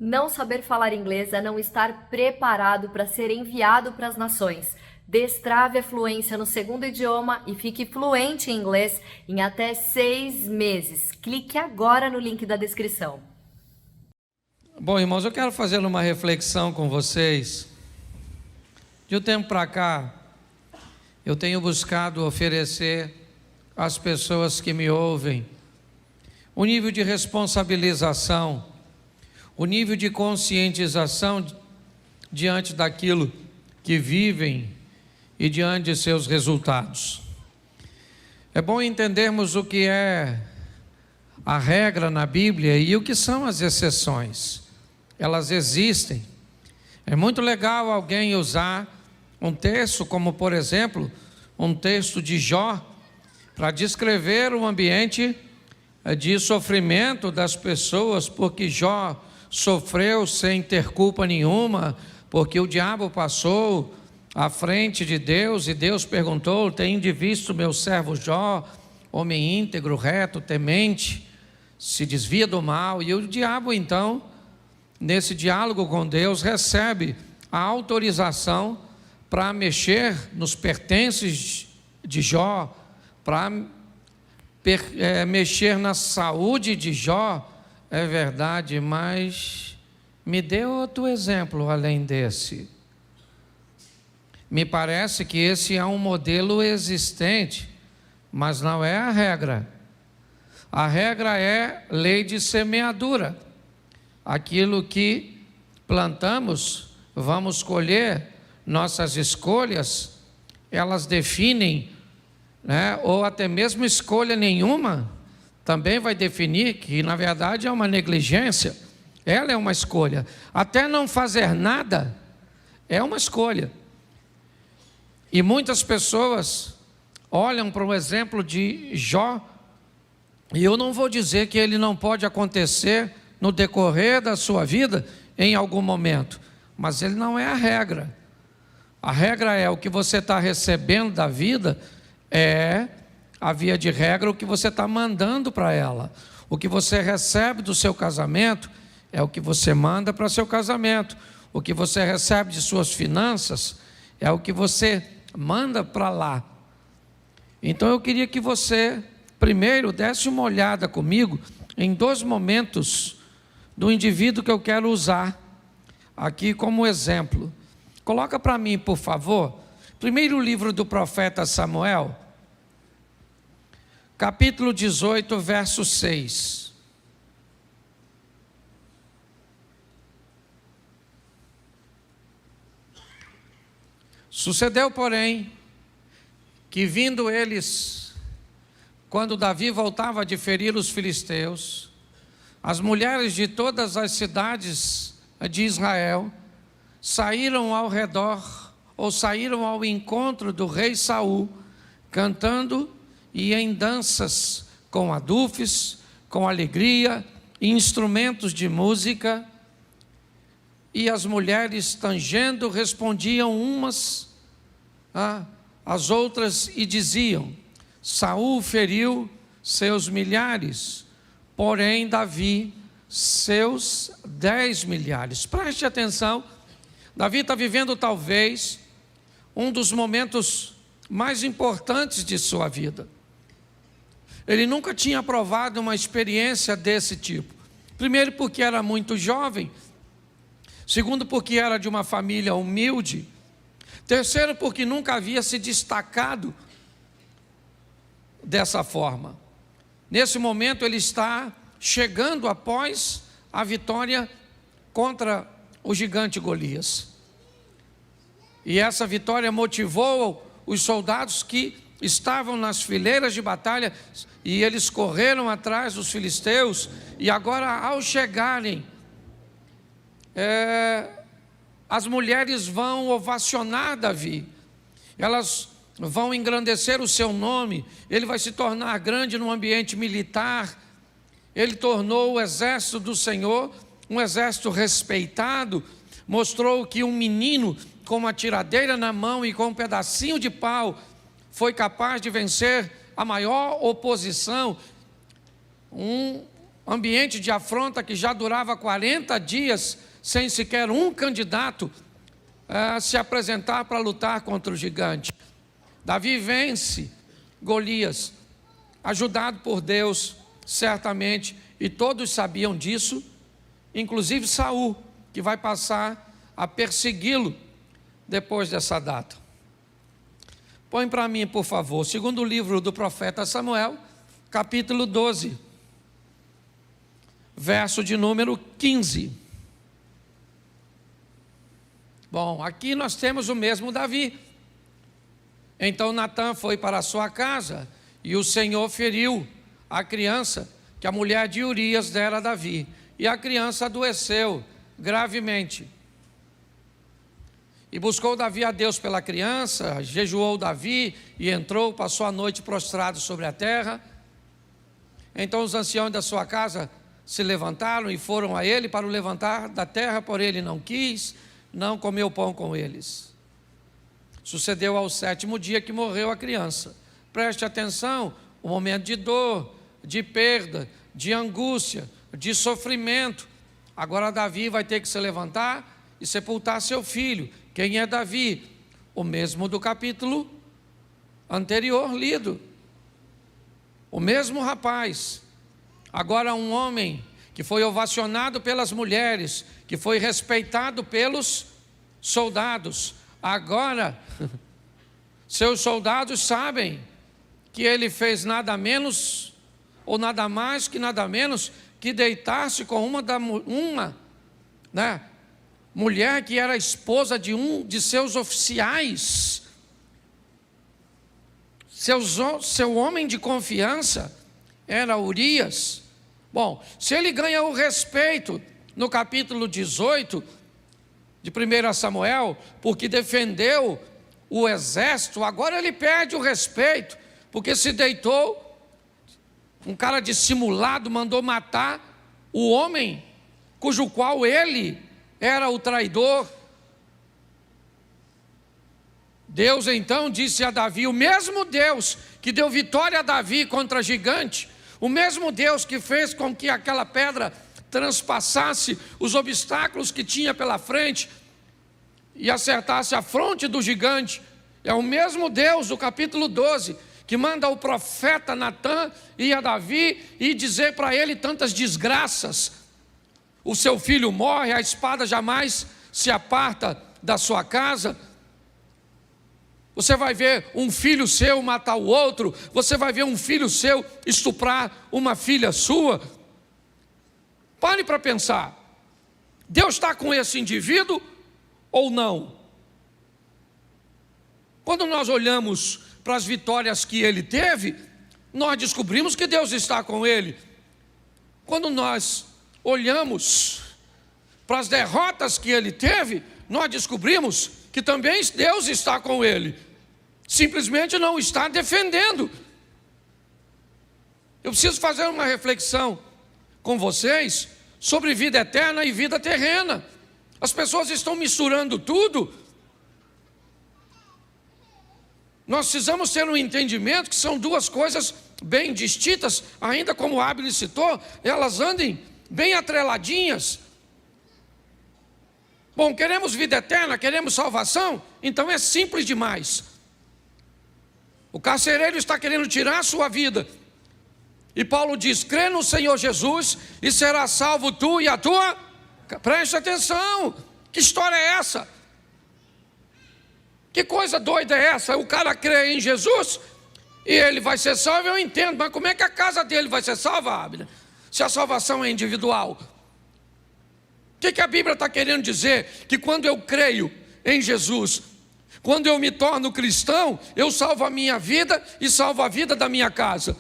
Não saber falar inglês é não estar preparado para ser enviado para as nações. Destrave a fluência no segundo idioma e fique fluente em inglês em até 6 meses. Clique agora no link da descrição. Bom, irmãos, eu quero fazer uma reflexão com vocês. De um tempo para cá, eu tenho buscado oferecer às pessoas que me ouvem o nível de responsabilização, o nível de conscientização diante daquilo que vivem e diante de seus resultados. É bom entendermos o que é a regra na Bíblia e o que são as exceções. Elas existem. É muito legal alguém usar um texto como, por exemplo, um texto de Jó, para descrever o ambiente de sofrimento das pessoas, porque Jó sofreu sem ter culpa nenhuma, porque o diabo passou à frente de Deus e Deus perguntou: "Tende visto meu servo Jó, homem íntegro, reto, temente, se desvia do mal?" E o diabo então, nesse diálogo com Deus, recebe a autorização para mexer nos pertences de Jó, para mexer na saúde de Jó. É verdade, mas me dê outro exemplo além desse. Me parece que esse é um modelo existente, mas não é a regra. A regra é lei de semeadura. Aquilo que plantamos, vamos colher. Nossas escolhas, elas definem, ou até mesmo escolha nenhuma, também vai definir que na verdade é uma negligência. Ela é uma escolha. Até não fazer nada é uma escolha. E muitas pessoas olham para o exemplo de Jó, e eu não vou dizer que ele não pode acontecer no decorrer da sua vida em algum momento, mas ele não é a regra. A regra é o que você está recebendo da vida, é a via de regra o que você está mandando para ela. O que você recebe do seu casamento é o que você manda para seu casamento. O que você recebe de suas finanças é o que você manda para lá. Então eu queria que você primeiro desse uma olhada comigo em dois momentos do indivíduo que eu quero usar aqui como exemplo. Coloca para mim, por favor, primeiro livro do profeta Samuel, capítulo 18, verso 6. Sucedeu, porém, que vindo eles, quando Davi voltava de ferir os filisteus, as mulheres de todas as cidades de Israel saíram ao redor, ou saíram ao encontro do rei Saul, cantando e em danças, com adufes, com alegria e instrumentos de música. E as mulheres, tangendo, respondiam umas às outras e diziam: Saul feriu seus milhares, porém Davi seus 10 milhares. Preste atenção, Davi está vivendo talvez um dos momentos mais importantes de sua vida. Ele nunca tinha provado uma experiência desse tipo. Primeiro, porque era muito jovem. Segundo, porque era de uma família humilde. Terceiro, porque nunca havia se destacado dessa forma. Nesse momento ele está chegando após a vitória contra o gigante Golias. E essa vitória motivou os soldados que estavam nas fileiras de batalha, e eles correram atrás dos filisteus. E agora, ao chegarem, as mulheres vão ovacionar Davi, elas vão engrandecer o seu nome. Ele vai se tornar grande no ambiente militar. Ele tornou o exército do Senhor um exército respeitado. Mostrou que um menino com uma tiradeira na mão e com um pedacinho de pau foi capaz de vencer a maior oposição. Um ambiente de afronta que já durava 40 dias, sem sequer um candidato se apresentar para lutar contra o gigante. Davi vence Golias, ajudado por Deus, certamente, e todos sabiam disso, inclusive Saul, que vai passar a persegui-lo depois dessa data. Põe para mim, por favor, segundo livro do profeta Samuel, capítulo 12, verso de número 15. Bom, aqui nós temos o mesmo Davi. Então Natã foi para a sua casa e o Senhor feriu a criança que a mulher de Urias dera a Davi. E a criança adoeceu gravemente. E buscou Davi a Deus pela criança, jejuou Davi e entrou, passou a noite prostrado sobre a terra. Então os anciãos da sua casa se levantaram e foram a ele para o levantar da terra, porém ele não quis, não comeu pão com eles. Sucedeu ao 7º dia que morreu a criança. Preste atenção, um momento de dor, de perda, de angústia, de sofrimento. Agora Davi vai ter que se levantar e sepultar seu filho. Quem é Davi? O mesmo do capítulo anterior lido. O mesmo rapaz. Agora um homem que foi ovacionado pelas mulheres, que foi respeitado pelos soldados. Agora, seus soldados sabem que ele fez nada menos, ou nada mais que nada menos, que deitar-se com uma mulher que era esposa de um de seus oficiais, seu homem de confiança era Urias. Bom, se ele ganha o respeito no capítulo 18 de 1 Samuel, porque defendeu o exército, agora ele perde o respeito, porque se deitou, um cara dissimulado mandou matar o homem, cujo qual ele era o traidor. Deus então disse a Davi, o mesmo Deus que deu vitória a Davi contra gigante, o mesmo Deus que fez com que aquela pedra transpassasse os obstáculos que tinha pela frente e acertasse a fronte do gigante, é o mesmo Deus do capítulo 12, que manda o profeta Natã ir a Davi e dizer para ele tantas desgraças. O seu filho morre, a espada jamais se aparta da sua casa. Você vai ver um filho seu matar o outro, você vai ver um filho seu estuprar uma filha sua. Pare para pensar, Deus está com esse indivíduo ou não? Quando nós olhamos para as vitórias que ele teve, nós descobrimos que Deus está com ele. Quando nós olhamos para as derrotas que ele teve, nós descobrimos que também Deus está com ele. Simplesmente não está defendendo. Eu preciso fazer uma reflexão com vocês sobre vida eterna e vida terrena. As pessoas estão misturando tudo. Nós precisamos ter um entendimento que são duas coisas bem distintas, ainda como o Abner citou, elas andem bem atreladinhas. Bom, queremos vida eterna, queremos salvação, então é simples demais. O carcereiro está querendo tirar a sua vida. E Paulo diz, crê no Senhor Jesus e será salvo tu e a tua. Preste atenção, que história é essa? Que coisa doida é essa? O cara crê em Jesus e ele vai ser salvo, eu entendo, mas como é que a casa dele vai ser salva, Abner? Se a salvação é individual. O que a Bíblia está querendo dizer? Que quando eu creio em Jesus, quando eu me torno cristão, eu salvo a minha vida e salvo a vida da minha casa.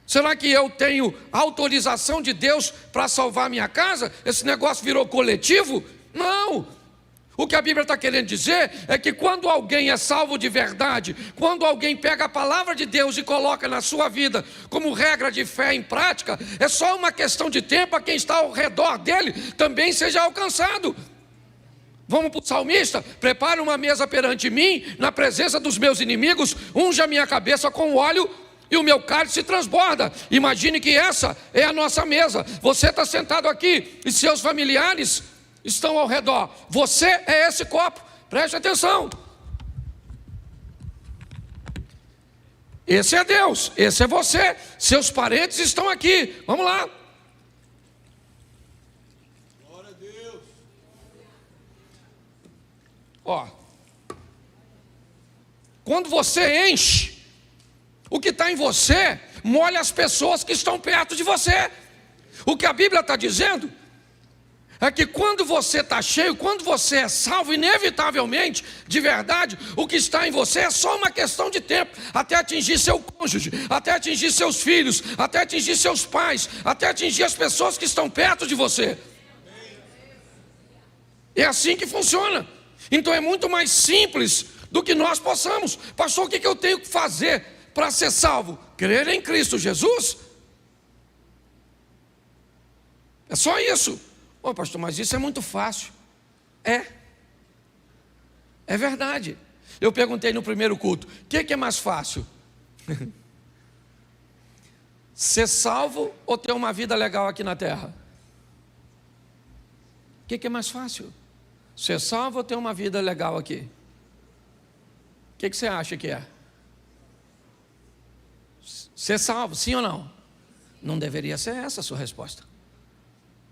Será que eu tenho autorização de Deus para salvar a minha casa? Esse negócio virou coletivo? Não! O que a Bíblia está querendo dizer é que quando alguém é salvo de verdade, quando alguém pega a palavra de Deus e coloca na sua vida como regra de fé em prática, é só uma questão de tempo a quem está ao redor dele também seja alcançado. Vamos para o salmista, prepara uma mesa perante mim, na presença dos meus inimigos, unja a minha cabeça com óleo e o meu cálice transborda. Imagine que essa é a nossa mesa. Você está sentado aqui e seus familiares estão ao redor. Você é esse copo. Preste atenção. Esse é Deus, esse é você. Seus parentes estão aqui. Vamos lá. Glória a Deus. Ó, quando você enche, o que está em você molha as pessoas que estão perto de você. O que a Bíblia está dizendo é que quando você está cheio, quando você é salvo, inevitavelmente, de verdade, o que está em você é só uma questão de tempo, até atingir seu cônjuge, até atingir seus filhos, até atingir seus pais, até atingir as pessoas que estão perto de você. É assim que funciona. Então é muito mais simples do que nós possamos. Pastor, o que eu tenho que fazer para ser salvo? Crer em Cristo Jesus. É só isso. Ô pastor, mas isso é muito fácil. É verdade. Eu perguntei no primeiro culto, o que é mais fácil? Ser salvo ou ter uma vida legal aqui na terra? O que é mais fácil? Ser salvo ou ter uma vida legal aqui? O que você acha que é? Ser salvo, sim ou não? Não deveria ser essa a sua resposta.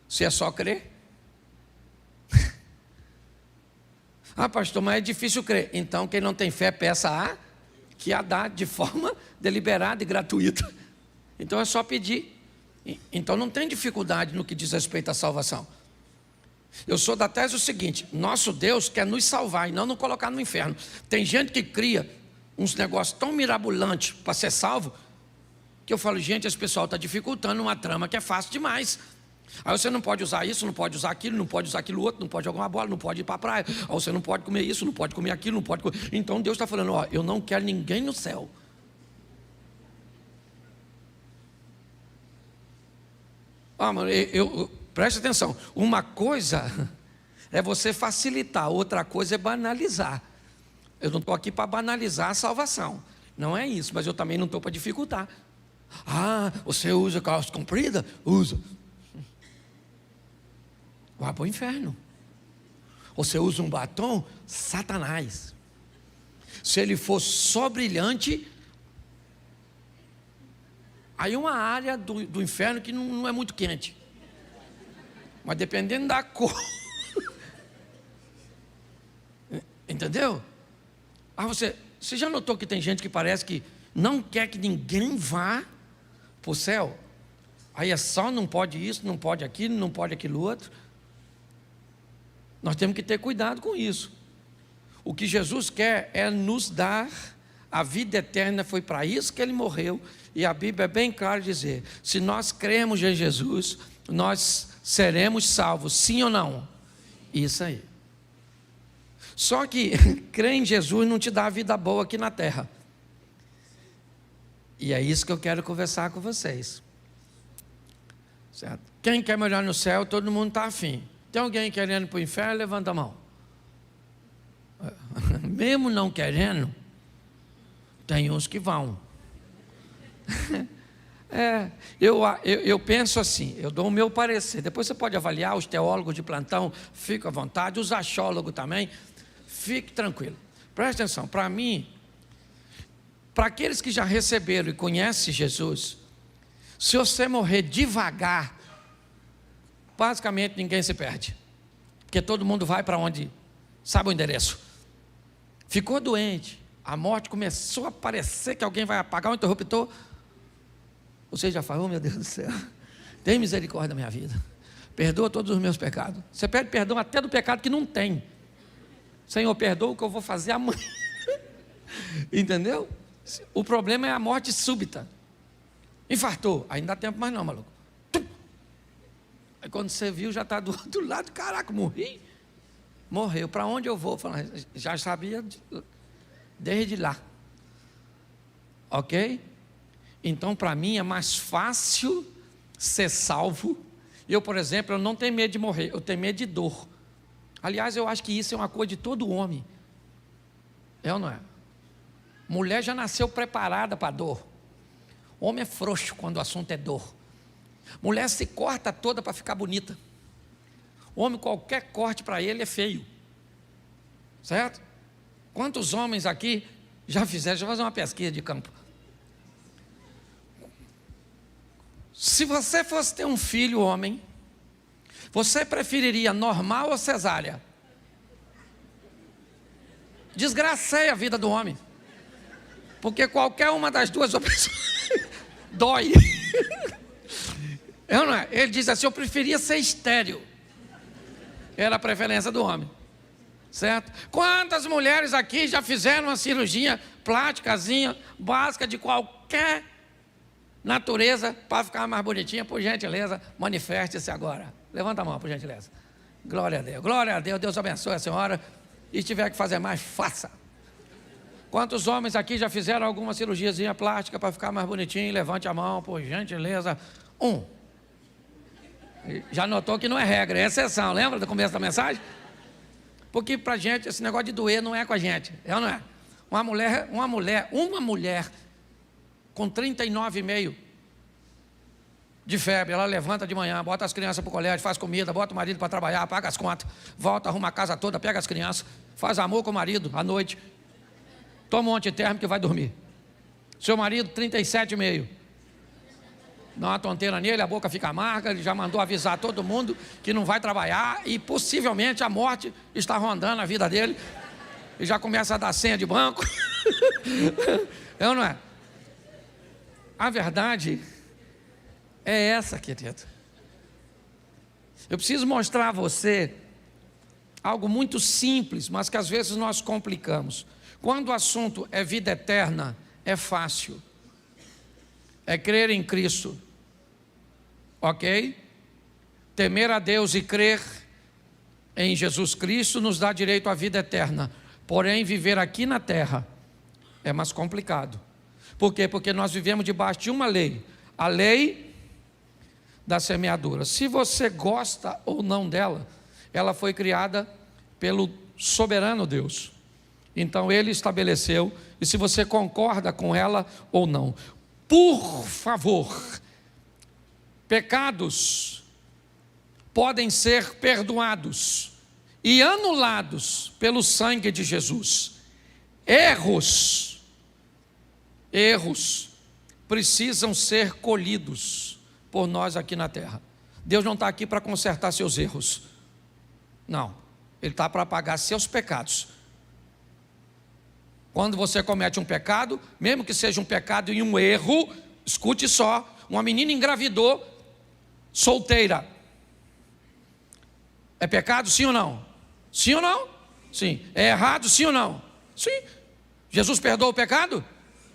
Se é só crer. Ah, pastor, mas é difícil crer. Então quem não tem fé, peça a que a dá de forma deliberada e gratuita. Então é só pedir. Então não tem dificuldade no que diz respeito à salvação. Eu sou da tese o seguinte: nosso Deus quer nos salvar e não nos colocar no inferno. Tem gente que cria uns negócios tão mirabolantes para ser salvo, que eu falo, gente, esse pessoal está dificultando uma trama que é fácil demais. Aí você não pode usar isso, não pode usar aquilo, não pode usar aquilo outro, não pode jogar uma bola, não pode ir para a praia. Aí você não pode comer isso, não pode comer aquilo, não pode comer. Então Deus está falando, ó, eu não quero ninguém no céu. Ah, mano, preste atenção. Uma coisa é você facilitar, outra coisa é banalizar. Eu não estou aqui para banalizar a salvação. Não é isso, mas eu também não estou para dificultar. Ah, você usa calça comprida? Usa. Vai para o inferno. Você usa um batom? Satanás. Se ele for só brilhante, aí uma área do inferno que não é muito quente. Mas dependendo da cor. Entendeu? Ah, você já notou que tem gente que parece que não quer que ninguém vá para o céu? Aí é só não pode isso, não pode aquilo, não pode aquilo outro. Nós temos que ter cuidado com isso. O que Jesus quer é nos dar a vida eterna, foi para isso que ele morreu. E a Bíblia é bem clara dizer, se nós cremos em Jesus, nós seremos salvos, sim ou não? Isso aí. Só que crer em Jesus não te dá a vida boa aqui na terra. E é isso que eu quero conversar com vocês. Certo? Quem quer morar no céu, todo mundo está afim. Tem alguém querendo ir para o inferno? Levanta a mão. Mesmo não querendo, tem uns que vão. Eu penso assim, eu dou o meu parecer. Depois você pode avaliar, os teólogos de plantão, fica à vontade, os achólogos também, fique tranquilo. Preste atenção, para mim, para aqueles que já receberam e conhecem Jesus, se você morrer devagar, basicamente ninguém se perde, porque todo mundo vai para onde sabe o endereço. Ficou doente, a morte começou a parecer que alguém vai apagar o interruptor. Você já falou, oh, meu Deus do céu, tem misericórdia da minha vida, perdoa todos os meus pecados. Você pede perdão até do pecado que não tem. Senhor, perdoa o que eu vou fazer amanhã. Entendeu? O problema é a morte súbita. Infartou, aí não dá tempo mais não, maluco. Aí quando você viu, já está do outro lado. Caraca, morri. Morreu, para onde eu vou? Já sabia desde lá. Ok? Então para mim é mais fácil ser salvo. Eu, por exemplo, eu não tenho medo de morrer, eu tenho medo de dor. Aliás, eu acho que isso é uma coisa de todo homem. É ou não é? Mulher já nasceu preparada para a dor. Homem é frouxo quando o assunto é dor. Mulher se corta toda para ficar bonita. Homem, qualquer corte para ele é feio. Certo? Quantos homens aqui já fizeram? Deixa eu fazer uma pesquisa de campo. Se você fosse ter um filho homem, você preferiria normal ou cesárea? Desgracei a vida do homem. Porque qualquer uma das duas opções dói. Não é? Ele diz assim, eu preferia ser estéril. Era a preferência do homem. Certo? Quantas mulheres aqui já fizeram uma cirurgia plástica,zinha, básica de qualquer natureza para ficar mais bonitinha? Por gentileza, manifeste-se agora. Levanta a mão, por gentileza. Glória a Deus. Glória a Deus. Deus abençoe a senhora. E se tiver que fazer mais, faça. Quantos homens aqui já fizeram alguma cirurgiazinha plástica para ficar mais bonitinho? Levante a mão, por gentileza. Já notou que não é regra, é exceção. Lembra do começo da mensagem? Porque para a gente, esse negócio de doer não é com a gente. É ou não é? Uma mulher com 39,5 de febre, ela levanta de manhã, bota as crianças para o colégio, faz comida, bota o marido para trabalhar, paga as contas, volta, arruma a casa toda, pega as crianças, faz amor com o marido à noite, toma um antitérmico e vai dormir. Seu marido, 37,5. Dá uma tonteira nele, a boca fica amarga, ele já mandou avisar todo mundo que não vai trabalhar e possivelmente a morte está rondando a vida dele. E já começa a dar senha de banco. É ou não é? A verdade é essa, querido. Eu preciso mostrar a você algo muito simples, mas que às vezes nós complicamos. Quando o assunto é vida eterna, é fácil. É crer em Cristo. Ok? Temer a Deus e crer em Jesus Cristo nos dá direito à vida eterna. Porém, viver aqui na terra é mais complicado. Por quê? Porque nós vivemos debaixo de uma lei. A lei da semeadura. Se você gosta ou não dela, ela foi criada pelo soberano Deus. Então, Ele estabeleceu, e se você concorda com ela ou não. Por favor, pecados podem ser perdoados e anulados pelo sangue de Jesus. Erros precisam ser colhidos por nós aqui na terra. Deus não está aqui para consertar seus erros. Não, Ele está para pagar seus pecados. Quando você comete um pecado, mesmo que seja um pecado e um erro, escute só, uma menina engravidou, solteira. É pecado, sim ou não? Sim ou não? Sim. É errado, sim ou não? Sim. Jesus perdoa o pecado?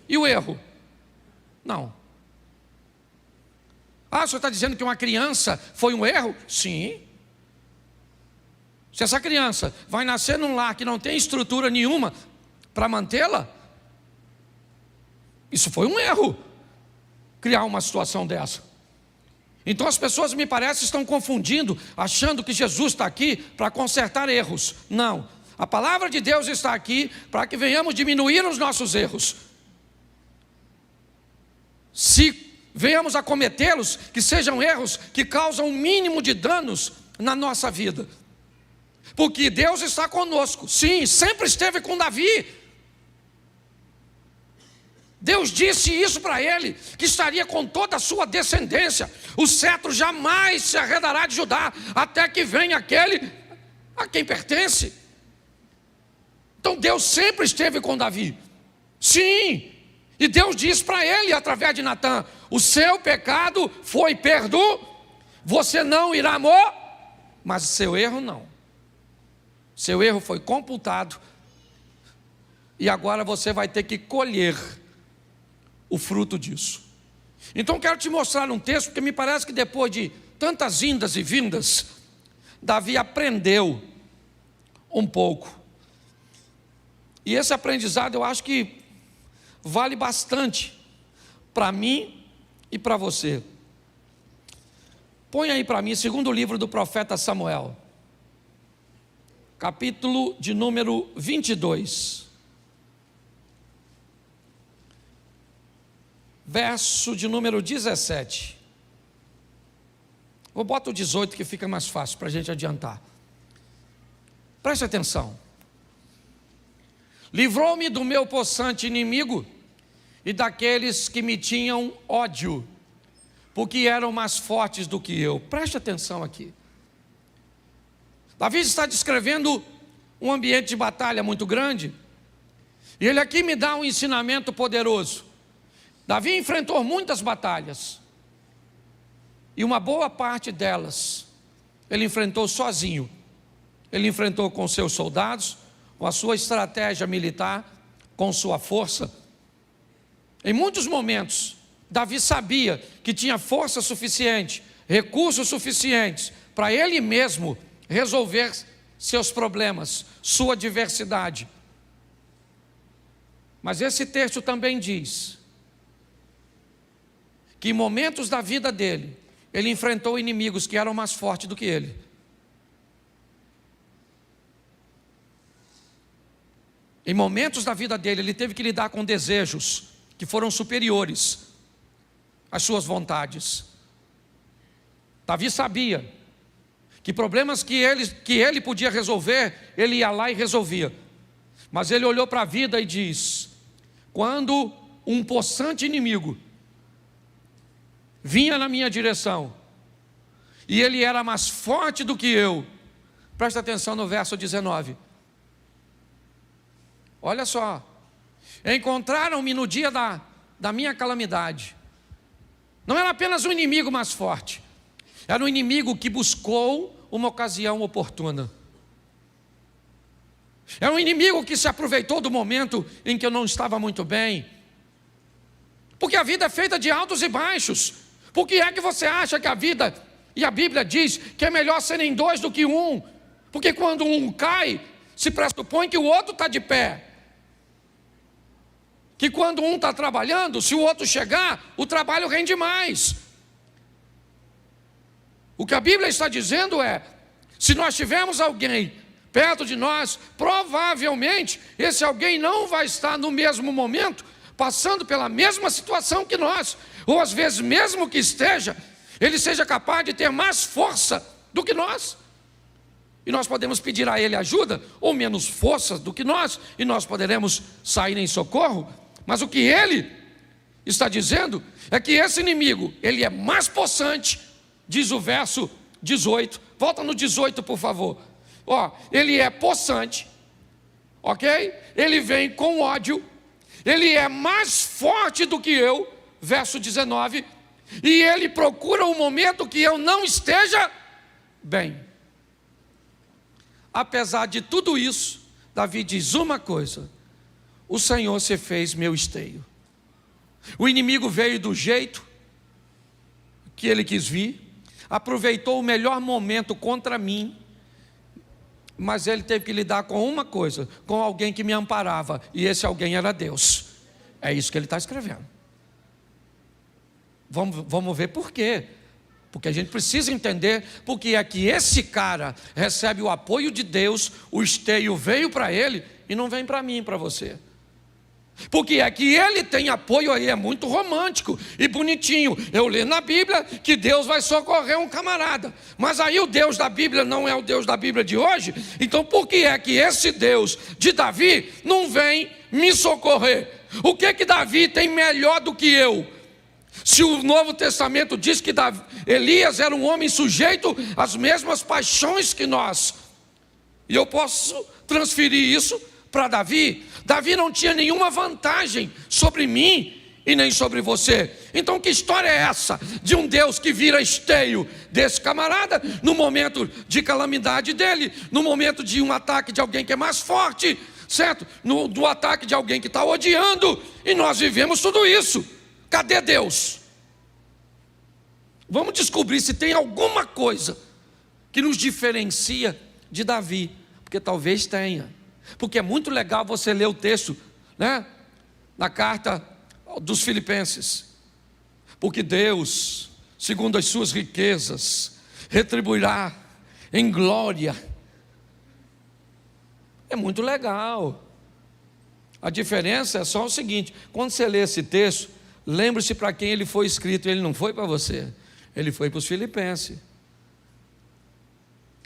E o erro? Não. Ah, o senhor está dizendo que uma criança foi um erro? Sim. Se essa criança vai nascer num lar que não tem estrutura nenhuma para mantê-la, isso foi um erro, criar uma situação dessa. Então as pessoas, me parece, estão confundindo, achando que Jesus está aqui para consertar erros. Não, a palavra de Deus está aqui para que venhamos diminuir os nossos erros. Se venhamos a cometê-los, que sejam erros que causam o mínimo de danos na nossa vida. Porque Deus está conosco, sim, sempre esteve com Davi. Deus disse isso para ele, que estaria com toda a sua descendência. O cetro jamais se arredará de Judá, até que venha aquele a quem pertence. Então Deus sempre esteve com Davi. Sim, e Deus disse para ele, através de Natã: o seu pecado foi perdoado, você não irá morrer, mas o seu erro não. Seu erro foi computado, e agora você vai ter que colher o fruto disso. Então quero te mostrar um texto, porque me parece que depois de tantas indas e vindas, Davi aprendeu um pouco. E esse aprendizado eu acho que vale bastante para mim e para você. Põe aí para mim, segundo livro do profeta Samuel, capítulo de número 22. verso de número 17. Vou botar o 18 que fica mais fácil para a gente adiantar. Preste atenção. Livrou-me do meu possante inimigo e daqueles que me tinham ódio, porque eram mais fortes do que eu. Preste atenção aqui. Davi está descrevendo um ambiente de batalha muito grande, e ele aqui me dá um ensinamento poderoso. Davi enfrentou muitas batalhas, e uma boa parte delas ele enfrentou sozinho. Ele enfrentou com seus soldados, com a sua estratégia militar, com sua força. Em muitos momentos, Davi sabia que tinha força suficiente, recursos suficientes para ele mesmo resolver seus problemas, sua adversidade. Mas esse texto também diz que em momentos da vida dele, ele enfrentou inimigos que eram mais fortes do que ele. Em momentos da vida dele, ele teve que lidar com desejos que foram superiores às suas vontades. Davi sabia que problemas que ele podia resolver, ele ia lá e resolvia. Mas ele olhou para a vida e diz: quando um possante inimigo vinha na minha direção, e ele era mais forte do que eu, presta atenção no verso 19. Olha só, encontraram-me no dia da minha calamidade. Não era apenas um inimigo mais forte, era um inimigo que buscou uma ocasião oportuna. Era um inimigo que se aproveitou do momento em que eu não estava muito bem. Porque a vida é feita de altos e baixos. Por que é que você acha que a vida, e a Bíblia diz que é melhor serem dois do que um? Porque quando um cai, se pressupõe que o outro está de pé. Que quando um está trabalhando, se o outro chegar, o trabalho rende mais. O que a Bíblia está dizendo é: se nós tivermos alguém perto de nós, provavelmente esse alguém não vai estar no mesmo momento, passando pela mesma situação que nós, ou às vezes mesmo que esteja, ele seja capaz de ter mais força do que nós. E nós podemos pedir a ele ajuda, ou menos força do que nós, e nós poderemos sair em socorro. Mas o que ele está dizendo é que esse inimigo, ele é mais possante, diz o verso 18. Volta no 18, por favor. Ele é possante, ok? Ele vem com ódio, ele é mais forte do que eu, verso 19, e ele procura um momento que eu não esteja bem. Apesar de tudo isso, Davi diz uma coisa: o Senhor se fez meu esteio. O inimigo veio do jeito que ele quis vir, aproveitou o melhor momento contra mim, mas ele teve que lidar com uma coisa, com alguém que me amparava, e esse alguém era Deus. É isso que ele está escrevendo. Vamos ver por quê. Porque a gente precisa entender porque é que esse cara recebe o apoio de Deus, o esteio veio para ele e não vem para mim e para você. Porque é que ele tem apoio aí, é muito romântico e bonitinho. Eu leio na Bíblia que Deus vai socorrer um camarada, mas aí o Deus da Bíblia não é o Deus da Bíblia de hoje. Então por que é que esse Deus de Davi não vem me socorrer? O que Davi tem melhor do que eu? Se o Novo Testamento diz que Elias era um homem sujeito às mesmas paixões que nós, e eu posso transferir isso para Davi. Davi não tinha nenhuma vantagem sobre mim e nem sobre você. Então que história é essa de um Deus que vira esteio desse camarada no momento de calamidade dele, no momento de um ataque de alguém que é mais forte, certo? Do ataque de alguém que está odiando, e nós vivemos tudo isso. Cadê Deus? Vamos descobrir se tem alguma coisa que nos diferencia de Davi, porque talvez tenha. Porque é muito legal você ler o texto, né, na carta dos Filipenses. Porque Deus, segundo as suas riquezas, retribuirá em glória. É muito legal. A diferença é só o seguinte: quando você lê esse texto, lembre-se para quem ele foi escrito. Ele não foi para você, ele foi para os filipenses.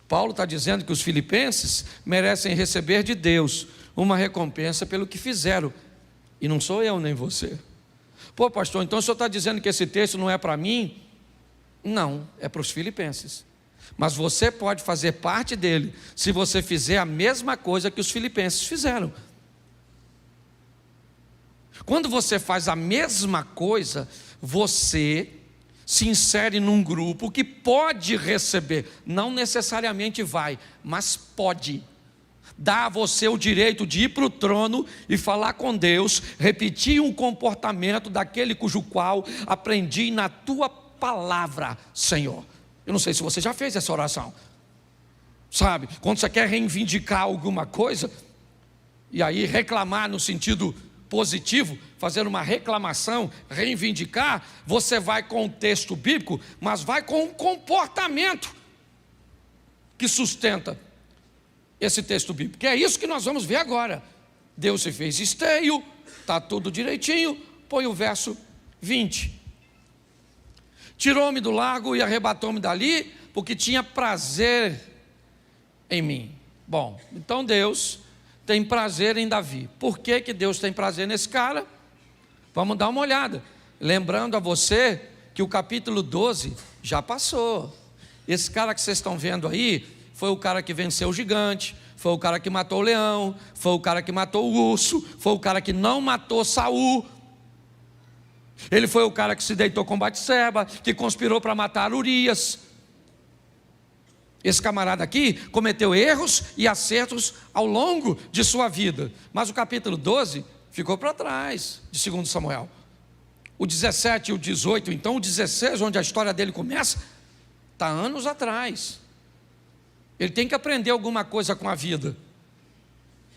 Paulo está dizendo que os filipenses merecem receber de Deus uma recompensa pelo que fizeram, e não sou eu nem você. Pô, pastor, então o senhor está dizendo que esse texto não é para mim? Não, é para os filipenses. Mas você pode fazer parte dele se você fizer a mesma coisa que os filipenses fizeram. Quando você faz a mesma coisa, você se insere num grupo que pode receber, não necessariamente vai, mas pode. Dá a você o direito de ir para o trono e falar com Deus, repetir um comportamento daquele cujo qual aprendi na tua palavra, Senhor. Eu não sei se você já fez essa oração, sabe? Quando você quer reivindicar alguma coisa, e aí reclamar no sentido positivo, fazer uma reclamação, reivindicar, você vai com o texto bíblico, mas vai com um comportamento que sustenta esse texto bíblico, que é isso que nós vamos ver agora. Deus se fez esteio, está tudo direitinho. Põe o verso 20. Tirou-me do lago e arrebatou-me dali, porque tinha prazer em mim. Bom, então Deus tem prazer em Davi. Por que que Deus tem prazer nesse cara? Vamos dar uma olhada. Lembrando a você que o capítulo 12 já passou. Esse cara que vocês estão vendo aí foi o cara que venceu o gigante, foi o cara que matou o leão, foi o cara que matou o urso, foi o cara que não matou Saul. Ele foi o cara que se deitou com Batseba, que conspirou para matar Urias. Esse camarada aqui cometeu erros e acertos ao longo de sua vida, mas o capítulo 12 ficou para trás de 2 Samuel. O 17 e o 18, então o 16, onde a história dele começa, está anos atrás. Ele tem que aprender alguma coisa com a vida.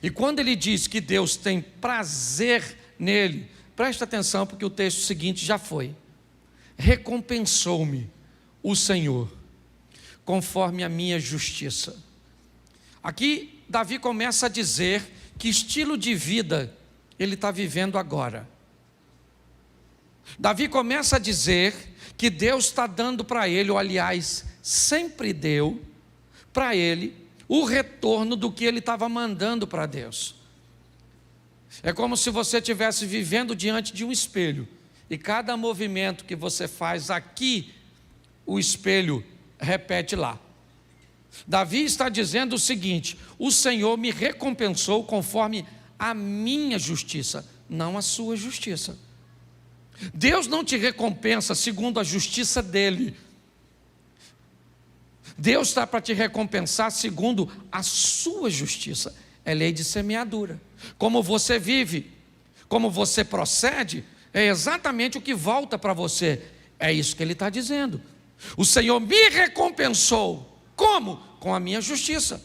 E quando ele diz que Deus tem prazer nele, presta atenção, porque o texto seguinte já foi: recompensou-me o Senhor conforme a minha justiça. Aqui Davi começa a dizer que estilo de vida ele está vivendo agora. Davi começa a dizer que Deus está dando para ele, ou aliás, sempre deu para ele o retorno do que ele estava mandando para Deus. É como se você estivesse vivendo diante de um espelho, e cada movimento que você faz aqui, o espelho repete lá. Davi está dizendo o seguinte: o Senhor me recompensou conforme a minha justiça, não a sua justiça. Deus não te recompensa segundo a justiça dele. Deus está para te recompensar segundo a sua justiça. É lei de semeadura. Como você vive, como você procede, é exatamente o que volta para você. É isso que ele está dizendo. O Senhor me recompensou. Como? Com a minha justiça.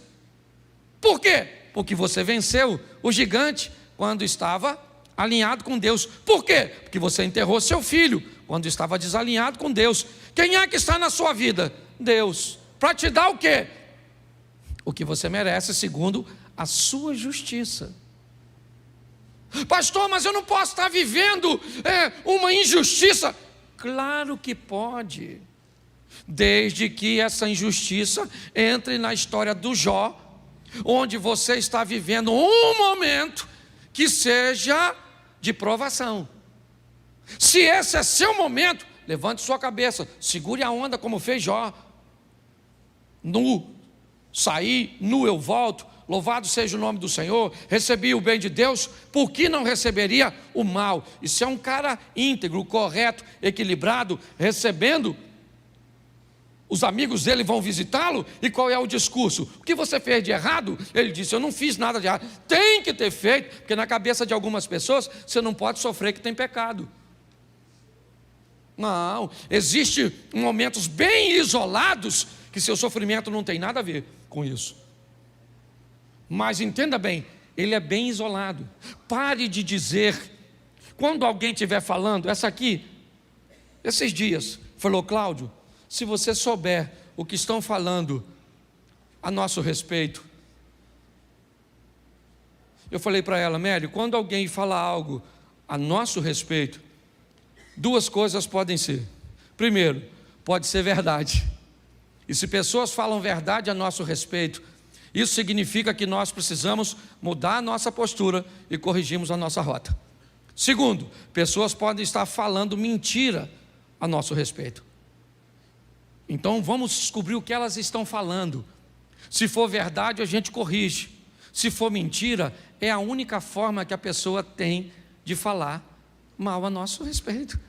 Por quê? Porque você venceu o gigante quando estava alinhado com Deus. Por quê? Porque você enterrou seu filho quando estava desalinhado com Deus. Quem é que está na sua vida? Deus. Para te dar o quê? O que você merece segundo a sua justiça. Pastor, mas eu não posso estar vivendo uma injustiça. Claro que pode, desde que essa injustiça entre na história do Jó, onde você está vivendo um momento que seja de provação. Se esse é seu momento, levante sua cabeça, segure a onda como fez Jó. Nu saí, nu eu volto, louvado seja o nome do Senhor, recebi o bem de Deus, por que não receberia o mal? E se é um cara íntegro, correto, equilibrado, recebendo, os amigos dele vão visitá-lo, e qual é o discurso? O que você fez de errado? Ele disse: eu não fiz nada de errado. Tem que ter feito, porque na cabeça de algumas pessoas, você não pode sofrer que tem pecado. Não, existem momentos bem isolados, que seu sofrimento não tem nada a ver com isso. Mas entenda bem, ele é bem isolado. Pare de dizer, quando alguém estiver falando, esses dias, falou: Cláudio, se você souber o que estão falando a nosso respeito. Eu falei para ela: Mério, quando alguém fala algo a nosso respeito, duas coisas podem ser. Primeiro, pode ser verdade. E se pessoas falam verdade a nosso respeito, isso significa que nós precisamos mudar a nossa postura e corrigirmos a nossa rota. Segundo, pessoas podem estar falando mentira a nosso respeito. Então vamos descobrir o que elas estão falando. Se for verdade, a gente corrige. Se for mentira, é a única forma que a pessoa tem de falar mal a nosso respeito.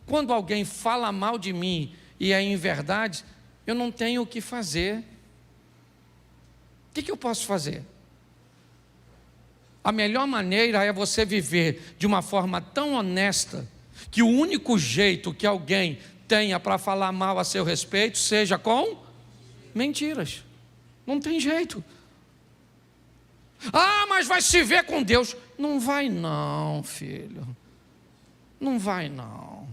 Quando alguém fala mal de mim e é em verdade, eu não tenho o que fazer. O que eu posso fazer? A melhor maneira é você viver de uma forma tão honesta que o único jeito que alguém tenha para falar mal a seu respeito seja com mentiras. Não tem jeito. Ah, mas vai se ver com Deus. Não vai não, filho. Não vai não.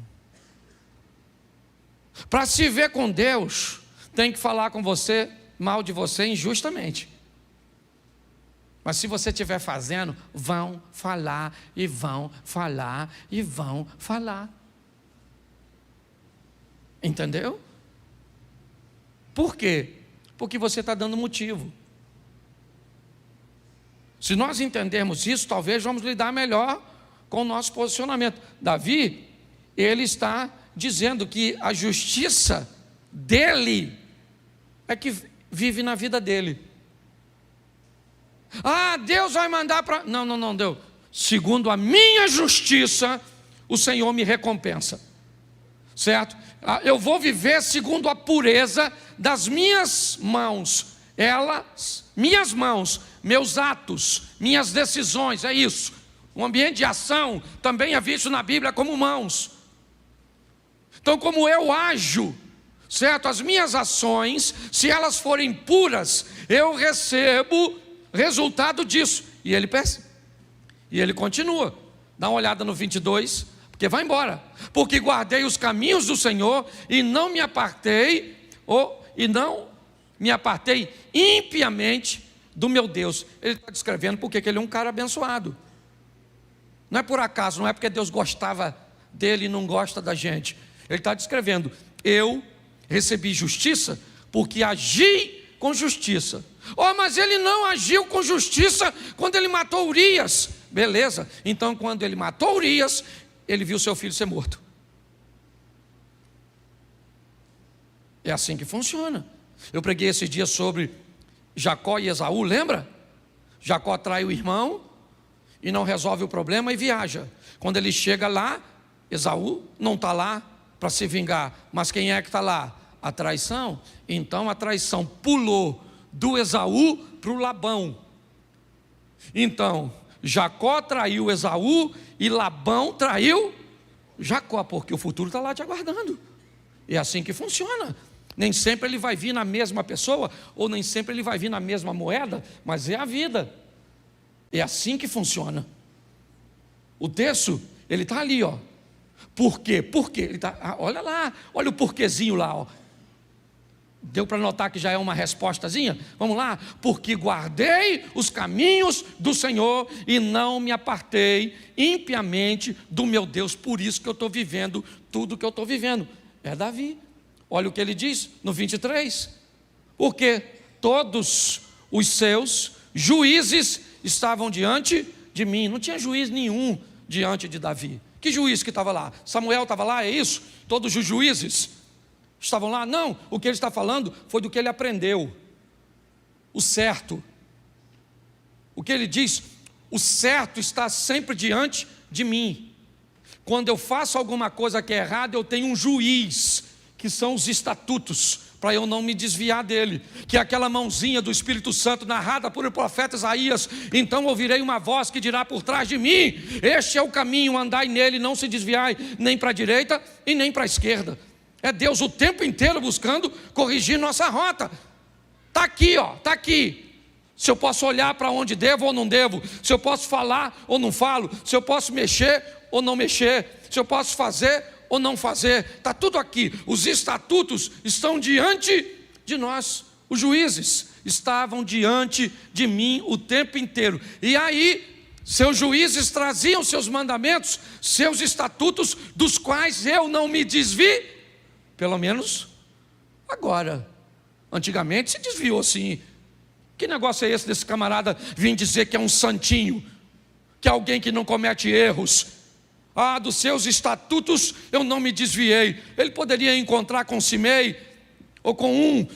Para se ver com Deus, tem que falar com você, mal de você injustamente. Mas se você estiver fazendo, vão falar e vão falar e vão falar. Entendeu? Por quê? Porque você está dando motivo. Se nós entendermos isso, talvez vamos lidar melhor com o nosso posicionamento. Davi, ele está dizendo que a justiça dele é que vive na vida dele. Ah, Deus vai mandar para... Não, Deus. Segundo a minha justiça, o Senhor me recompensa. Certo? Eu vou viver segundo a pureza das minhas mãos. Minhas mãos, meus atos, minhas decisões, é isso. O ambiente de ação também é visto na Bíblia como mãos. Então, como eu ajo, certo? As minhas ações, se elas forem puras, eu recebo resultado disso. E ele continua. Dá uma olhada no 22, porque vai embora. Porque guardei os caminhos do Senhor e não me apartei impiamente do meu Deus. Ele está descrevendo porque ele é um cara abençoado. Não é por acaso, não é porque Deus gostava dele e não gosta da gente. Ele está descrevendo, eu recebi justiça porque agi com justiça. Oh, mas ele não agiu com justiça quando ele matou Urias. Beleza, então quando ele matou Urias, ele viu seu filho ser morto. É assim que funciona. Eu preguei esse dia sobre Jacó e Esaú, lembra? Jacó trai o irmão e não resolve o problema e viaja. Quando ele chega lá, Esaú não está lá para se vingar, mas quem é que está lá? A traição. Então a traição pulou do Esaú para o Labão. Então Jacó traiu Esaú e Labão traiu Jacó, porque o futuro está lá te aguardando. É assim que funciona. Nem sempre ele vai vir na mesma pessoa, ou nem sempre ele vai vir na mesma moeda, mas é a vida. É assim que funciona. O texto, ele está ali, ó. Por quê? Por quê? Ele tá, olha lá, olha o porquezinho lá, ó. Deu para notar que já é uma respostazinha? Vamos lá. Porque guardei os caminhos do Senhor e não me apartei impiamente do meu Deus. Por isso que eu estou vivendo tudo que eu estou vivendo. É Davi. Olha o que ele diz no 23. Porque todos os seus juízes estavam diante de mim. Não tinha juiz nenhum diante de Davi. Que juiz que estava lá? Samuel estava lá, é isso? Todos os juízes estavam lá? Não, o que ele está falando foi do que ele aprendeu. O certo. O que ele diz, o certo está sempre diante de mim. Quando eu faço alguma coisa que é errada, eu tenho um juiz, que são os estatutos, para eu não me desviar dele, que é aquela mãozinha do Espírito Santo narrada por o profeta Isaías. Então ouvirei uma voz que dirá por trás de mim, este é o caminho, andai nele, não se desviai nem para a direita e nem para a esquerda. É Deus o tempo inteiro buscando corrigir nossa rota. Está aqui, ó, está aqui. Se eu posso olhar para onde devo ou não devo, se eu posso falar ou não falo, se eu posso mexer ou não mexer, se eu posso fazer ou não fazer, está tudo aqui. Os estatutos estão diante de nós. Os juízes estavam diante de mim o tempo inteiro. E aí, Seus juízes traziam seus mandamentos, seus estatutos, dos quais eu não me desvi, pelo menos agora. Antigamente se desviou sim. Que negócio é esse desse camarada vir dizer que é um santinho, que é alguém que não comete erros? Dos seus estatutos eu não me desviei. Ele poderia encontrar com Simei, ou com um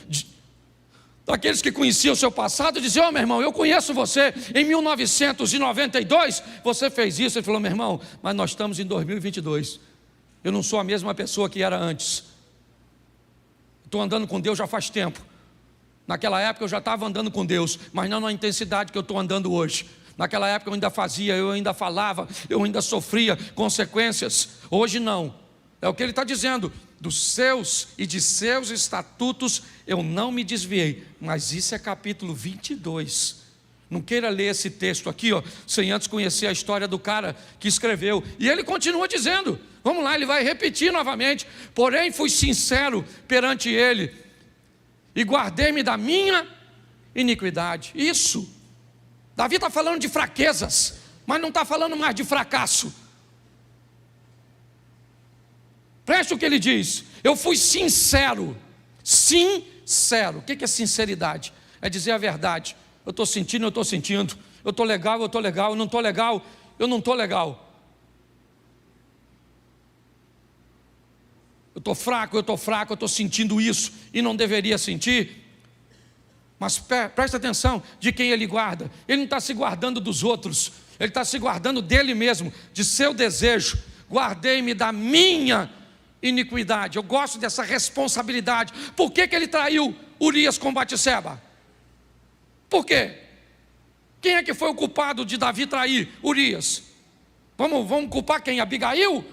daqueles que conheciam o seu passado, e dizer: meu irmão, eu conheço você, em 1992 você fez isso. Ele falou: meu irmão, mas nós estamos em 2022, eu não sou a mesma pessoa que era antes. Estou andando com Deus já faz tempo. Naquela época eu já estava andando com Deus, mas não na intensidade que eu estou andando hoje. Naquela época eu ainda fazia, eu ainda falava, eu ainda sofria consequências. Hoje não. É o que ele está dizendo: dos seus e de seus estatutos eu não me desviei. Mas isso é capítulo 22. Não queira ler esse texto aqui, sem antes conhecer a história do cara que escreveu. E ele continua dizendo, vamos lá, ele vai repetir novamente: porém fui sincero perante ele, e guardei-me da minha iniquidade. Isso, Davi está falando de fraquezas, mas não está falando mais de fracasso. Preste o que ele diz: eu fui sincero. Sincero. O que é sinceridade? É dizer a verdade. Eu estou sentindo, eu estou sentindo. Eu estou legal, eu estou legal. Eu não estou legal, eu não estou legal. Eu estou fraco, eu estou sentindo isso e não deveria sentir. Mas presta atenção de quem ele guarda. Ele não está se guardando dos outros, ele está se guardando dele mesmo, de seu desejo. Guardei-me da minha iniquidade. Eu gosto dessa responsabilidade. Por que ele traiu Urias com Batseba? Por quê? Quem é que foi o culpado de Davi trair Urias? Vamos culpar quem? Abigail?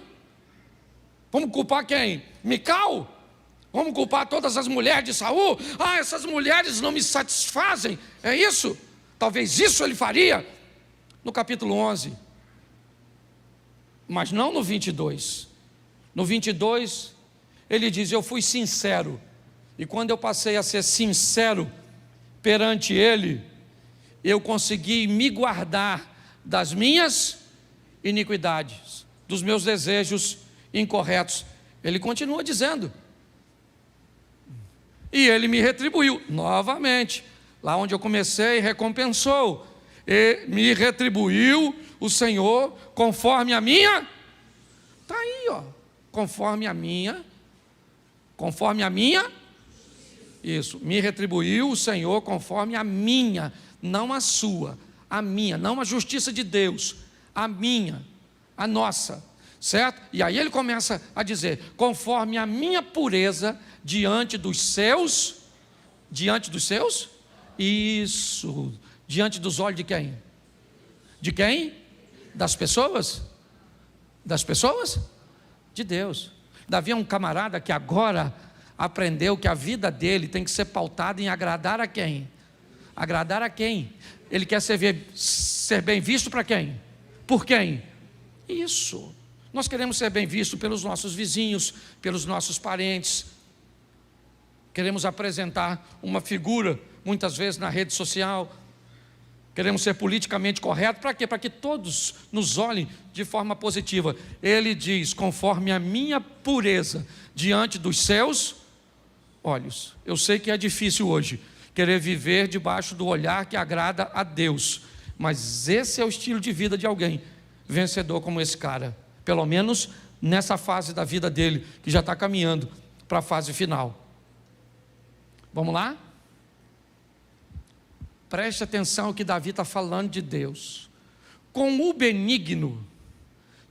Vamos culpar quem? Mical? Vamos culpar todas as mulheres de Saul? Essas mulheres não me satisfazem. É isso? Talvez isso ele faria no capítulo 11. Mas não no 22. No 22, ele diz: eu fui sincero. E quando eu passei a ser sincero perante ele, eu consegui me guardar das minhas iniquidades, dos meus desejos incorretos. Ele continua dizendo: e ele me retribuiu novamente. Lá onde eu comecei, recompensou. E me retribuiu o Senhor conforme a minha. Está aí, conforme a minha. Isso, me retribuiu o Senhor conforme a minha, não a sua, a minha, não a justiça de Deus, a minha, a nossa, certo? E aí ele começa a dizer: conforme a minha pureza diante dos seus, isso, diante dos olhos de quem? De quem? Das pessoas? Das pessoas? De Deus. Davi é um camarada que agora aprendeu que a vida dele tem que ser pautada em agradar a quem? Agradar a quem? Ele quer ser bem visto para quem? Por quem? Isso. Nós queremos ser bem visto pelos nossos vizinhos, pelos nossos parentes. Queremos apresentar uma figura, muitas vezes na rede social. Queremos ser politicamente corretos. Para quê? Para que todos nos olhem de forma positiva. Ele diz: conforme a minha pureza diante dos seus olhos. Eu sei que é difícil hoje querer viver debaixo do olhar que agrada a Deus, mas esse é o estilo de vida de alguém vencedor como esse cara, pelo menos nessa fase da vida dele, que já está caminhando para a fase final. Vamos lá? Preste atenção ao que Davi está falando de Deus. Com o benigno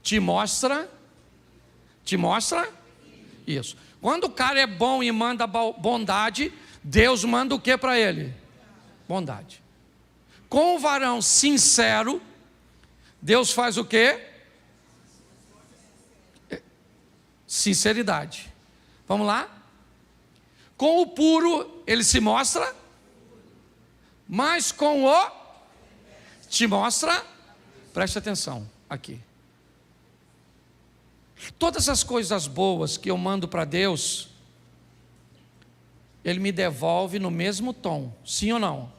te mostra isso. Quando o cara é bom e manda bondade, Deus manda o que para ele? Bondade. Com o varão sincero, Deus faz o quê? Sinceridade. Vamos lá? Com o puro, ele se mostra, mas com o te mostra, preste atenção aqui. Todas as coisas boas que eu mando para Deus, Ele me devolve no mesmo tom, sim ou não?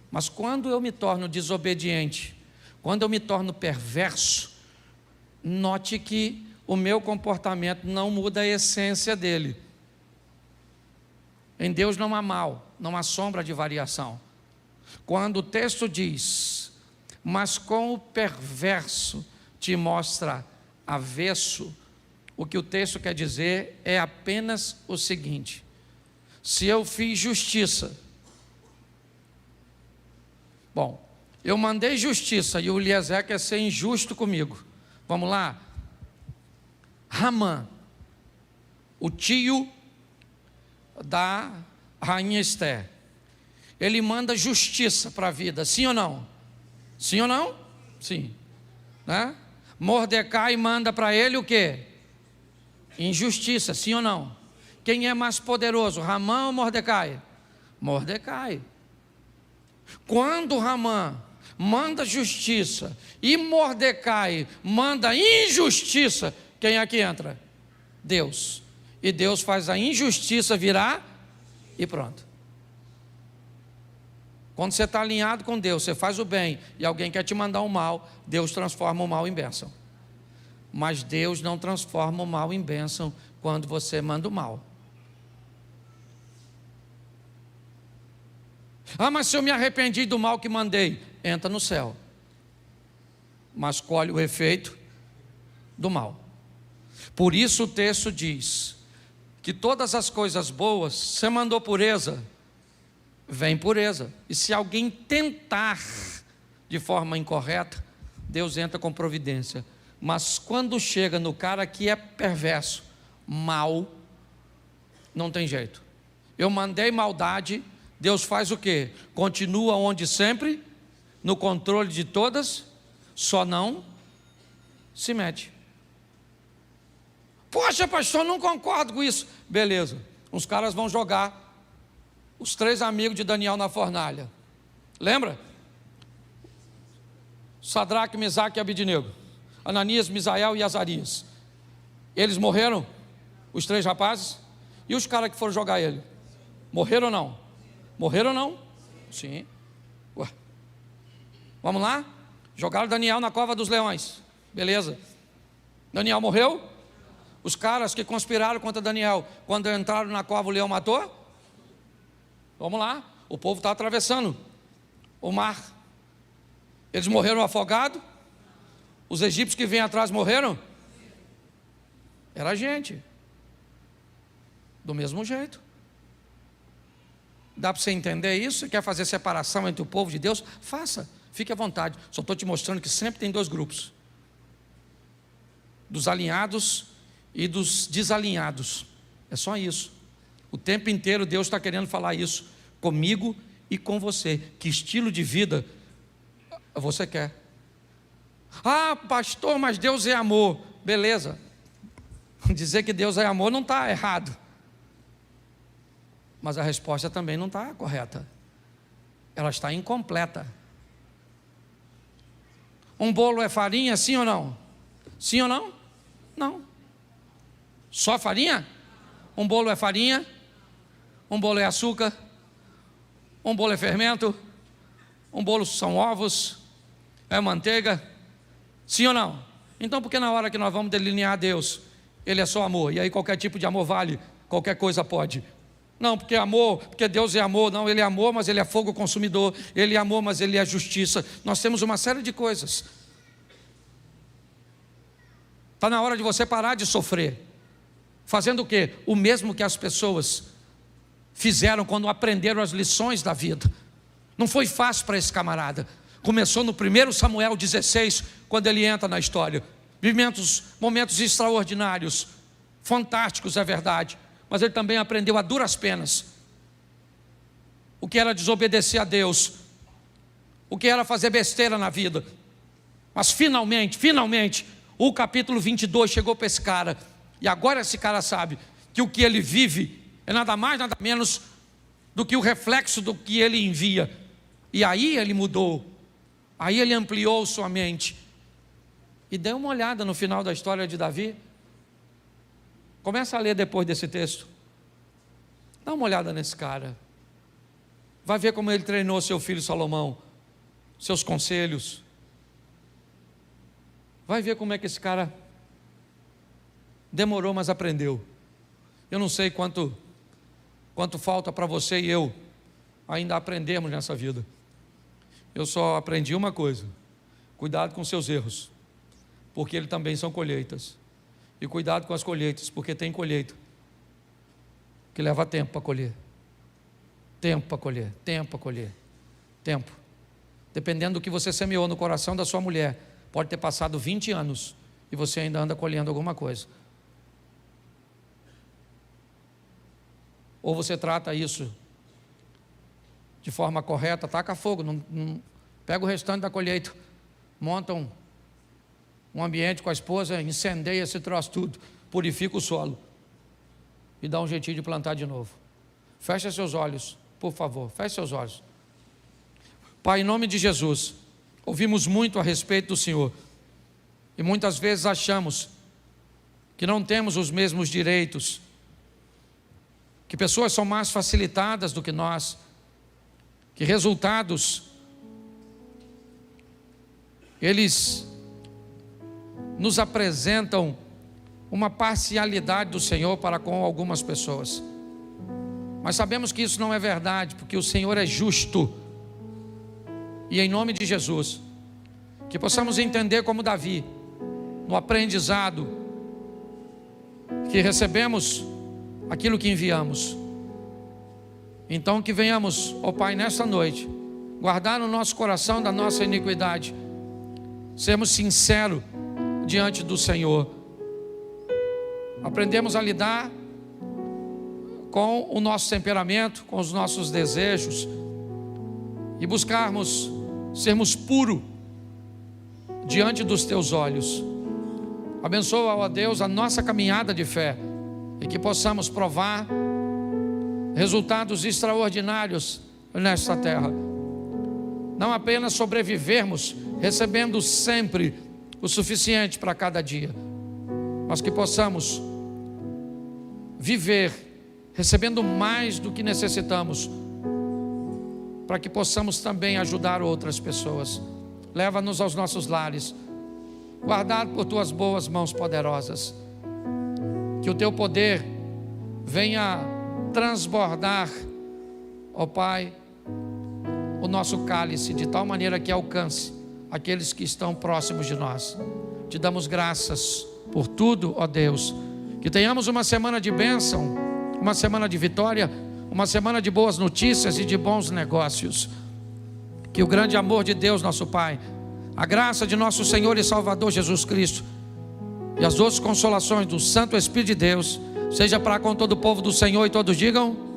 Mas quando eu me torno desobediente, Quando eu me torno perverso, note que o meu comportamento não muda a essência dele. Em Deus não há mal, não há sombra de variação. Quando o texto diz, mas com o perverso te mostra avesso, o que o texto quer dizer é apenas o seguinte: se eu fiz justiça, bom, eu mandei justiça e o Eliezer quer ser injusto comigo. Vamos lá. Ramã, o tio da rainha Esther, ele manda justiça para a vida, sim ou não? Sim ou não? Sim, né? Mordecai manda para ele o quê? Injustiça, sim ou não? Quem é mais poderoso, Ramã ou Mordecai? Mordecai. Quando Ramã manda justiça e Mordecai manda injustiça, quem é que entra? Deus. E Deus faz a injustiça virar e pronto. Quando você está alinhado com Deus, você faz o bem e alguém quer te mandar o mal, Deus transforma o mal em bênção. Mas Deus não transforma o mal em bênção quando você manda o mal. Ah, mas se eu me arrependi do mal que mandei, entra no céu, mas colhe o efeito do mal. Por isso o texto diz que todas as coisas boas, você mandou pureza, vem pureza. E se alguém tentar de forma incorreta, Deus entra com providência. Mas quando chega no cara que é perverso, mal, não tem jeito. Eu mandei maldade, Deus faz o quê? Continua onde sempre, no controle de todas, só não se mete. Poxa, pastor, não concordo com isso. Beleza, os caras vão jogar os 3 amigos de Daniel na fornalha. Lembra? Sadraque, Mesaque e Abednego, Ananias, Misael e Azarias. Eles morreram? Os 3 rapazes? E os caras que foram jogar ele? Morreram ou não? Morreram ou não? Sim. Ué. Vamos lá? Jogaram Daniel na cova dos leões. Beleza. Daniel morreu? Os caras que conspiraram contra Daniel, quando entraram na cova, o leão matou? Vamos lá. O povo está atravessando o mar. Eles morreram afogados? Os egípcios que vêm atrás morreram? Era gente. Do mesmo jeito. Dá para você entender isso? Você quer fazer separação entre o povo de Deus? Faça, fique à vontade. Só estou te mostrando que sempre tem 2 grupos: dos alinhados e dos desalinhados. É só isso. O tempo inteiro Deus está querendo falar isso comigo e com você. Que estilo de vida você quer? Ah, pastor, mas Deus é amor. Beleza. Dizer que Deus é amor não está errado, mas a resposta também não está correta. Ela está incompleta. Um bolo é farinha, sim ou não? Sim ou não? Não. Só farinha? Um bolo é farinha? Um bolo é açúcar? Um bolo é fermento? Um bolo são ovos? É manteiga? Sim ou não? Então por que na hora que nós vamos delinear Deus, Ele é só amor, e aí qualquer tipo de amor vale, qualquer coisa pode? Não, porque amor, porque Deus é amor. Não, Ele é amor, mas Ele é fogo consumidor. Ele é amor, mas Ele é justiça. Nós temos uma série de coisas. Está na hora de você parar de sofrer. Fazendo o quê? O mesmo que as pessoas fizeram quando aprenderam as lições da vida. Não foi fácil para esse camarada. Começou no 1 Samuel 16, quando ele entra na história. Momentos extraordinários, fantásticos, é verdade. Mas ele também aprendeu a duras penas o que era desobedecer a Deus, o que era fazer besteira na vida. Mas finalmente, o capítulo 22 chegou para esse cara. E agora esse cara sabe que o que ele vive é nada mais, nada menos do que o reflexo do que ele envia. E aí ele mudou, aí ele ampliou sua mente. E dê uma olhada no final da história de Davi. Começa a ler depois desse texto. Dá uma olhada nesse cara. Vai ver como ele treinou seu filho Salomão, seus conselhos. Vai ver como é que esse cara demorou, mas aprendeu. Eu não sei quanto falta para você e eu ainda aprendermos nessa vida. Eu só aprendi uma coisa: cuidado com seus erros, porque eles também são colheitas. E cuidado com as colheitas, porque tem colheita que leva tempo para colher. Tempo para colher, tempo para colher, tempo. Dependendo do que você semeou no coração da sua mulher, pode ter passado 20 anos e você ainda anda colhendo alguma coisa. Ou você trata isso de forma correta, taca fogo, não pega o restante da colheita, monta um ambiente com a esposa, incendeia esse troço tudo, purifica o solo e dá um jeitinho de plantar de novo. Fecha seus olhos, por favor, feche seus olhos. Pai, em nome de Jesus, ouvimos muito a respeito do Senhor e muitas vezes achamos que não temos os mesmos direitos, que pessoas são mais facilitadas do que nós, que resultados eles nos apresentam uma parcialidade do Senhor para com algumas pessoas. Mas sabemos que isso não é verdade, porque o Senhor é justo. E em nome de Jesus, que possamos entender como Davi, no aprendizado, que recebemos aquilo que enviamos. Então que venhamos, ó Pai, nesta noite, guardar no nosso coração da nossa iniquidade, sermos sinceros diante do Senhor, aprendemos a lidar com o nosso temperamento, com os nossos desejos e buscarmos sermos puros diante dos Teus olhos. Abençoa, ó Deus, a nossa caminhada de fé e que possamos provar resultados extraordinários nesta terra. Não apenas sobrevivermos, recebendo sempre o suficiente para cada dia, mas que possamos viver recebendo mais do que necessitamos, para que possamos também ajudar outras pessoas. Leva-nos aos nossos lares, guardado por Tuas boas mãos poderosas, que o Teu poder venha transbordar, ó Pai, o nosso cálice, de tal maneira que alcance aqueles que estão próximos de nós. Te damos graças por tudo, ó Deus, que tenhamos uma semana de bênção, uma semana de vitória, uma semana de boas notícias e de bons negócios. Que o grande amor de Deus, nosso Pai, a graça de nosso Senhor e Salvador Jesus Cristo e as doces consolações do Santo Espírito de Deus seja para com todo o povo do Senhor, e todos digam...